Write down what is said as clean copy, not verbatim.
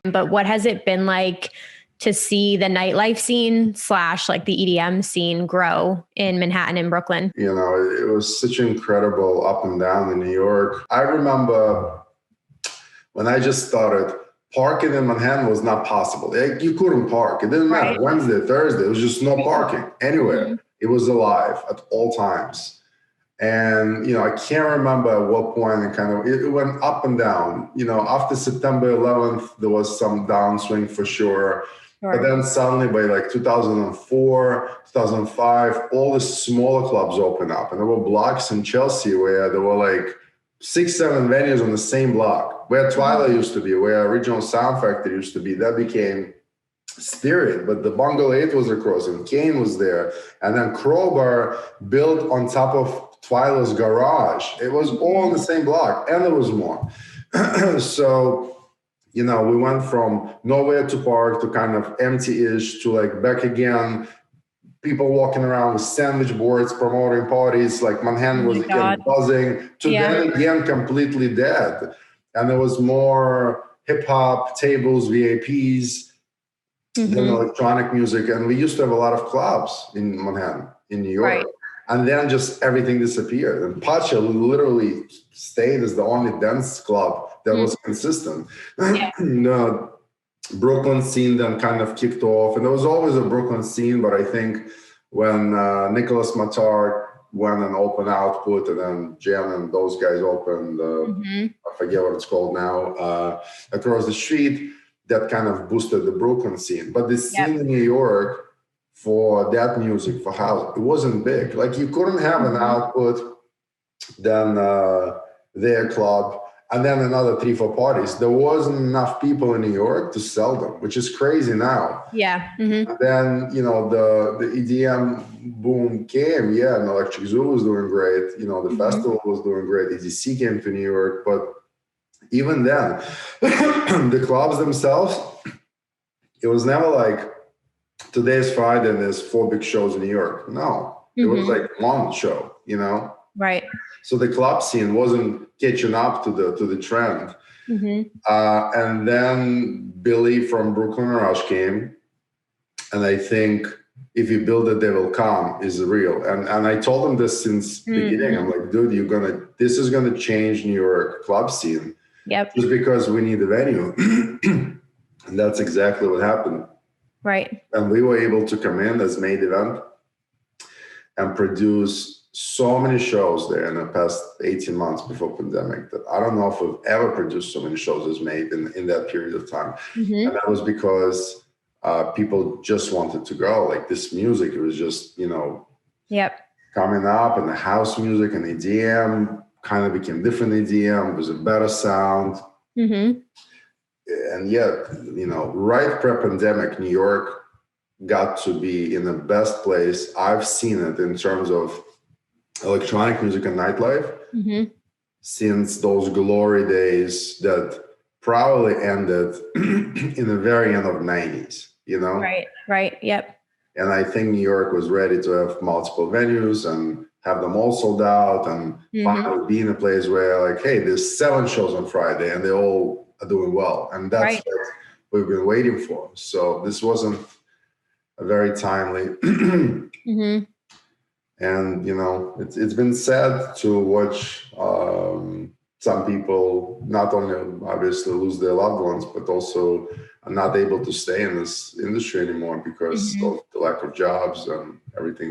But what has it been like to see the nightlife scene / like the EDM scene grow in Manhattan and Brooklyn? You know, it was such an incredible up and down in New York. I remember when I just started, parking in Manhattan was not possible. You couldn't park. It didn't matter. Wednesday, Thursday, it was just no parking anywhere. Mm-hmm. It was alive at all times. And, you know, I can't remember at what point it went up and down. You know, after September 11th, there was some downswing for sure. Right. But then suddenly by like 2004, 2005, all the smaller clubs opened up. And there were blocks in Chelsea where there were like 6-7 venues on the same block, where Twilight used to be, where Original Sound Factory used to be. That became Spirit, but the Bungle 8 was across and Kane was there. And then Crowbar built on top of Twyla's garage. It was all on the same block, and there was more. So, you know, we went from nowhere to park to kind of empty-ish to like back again. People walking around with sandwich boards promoting parties, like Manhattan was again buzzing, to then again completely dead. And there was more hip-hop, tables, VIPs, than electronic music. And we used to have a lot of clubs in Manhattan, in New York. Right. And then just everything disappeared. And Pacha literally stayed as the only dance club that was consistent. The Brooklyn scene then kind of kicked off. And there was always a Brooklyn scene, but I think when Nicholas Matar went and opened Output, and then Jen and those guys opened, I forget what it's called now, across the street, that kind of boosted the Brooklyn scene. But the scene in New York, for that music, for house, it wasn't big. Like you couldn't have an Output, then their club, and then another 3-4 parties. There wasn't enough people in New York to sell them, which is crazy now. Yeah. And then, you know, the EDM boom came, and Electric Zoo was doing great. You know, the festival was doing great. EDC came to New York, but even then, the clubs themselves, it was never like, today's Friday and there's 4 big shows in New York. No, it was like one show, you know? Right. So the club scene wasn't catching up to the trend. And then Billy from Brooklyn Rush came. And I think If You Build It, They Will Come is real. And I told him this since the beginning. I'm like, dude, this is gonna change New York club scene. Yep. Just because we need a venue. And that's exactly what happened. Right. And we were able to come in as main event and produce so many shows there in the past 18 months before pandemic that I don't know if we've ever produced so many shows as made in that period of time. And that was because people just wanted to go. Like this music, it was just, you know, coming up, and the house music and EDM kind of became different EDM. It was a better sound. And yet, you know, right pre-pandemic, New York got to be in the best place I've seen it in terms of electronic music and nightlife since those glory days that probably ended in the very end of the 90s, you know? Right, yep. And I think New York was ready to have multiple venues and have them all sold out and finally be in a place where like, hey, there's 7 shows on Friday and they all are doing well. And that's what we've been waiting for. So this wasn't a very timely. And, you know, it's been sad to watch some people not only obviously lose their loved ones, but also are not able to stay in this industry anymore because of the lack of jobs and everything.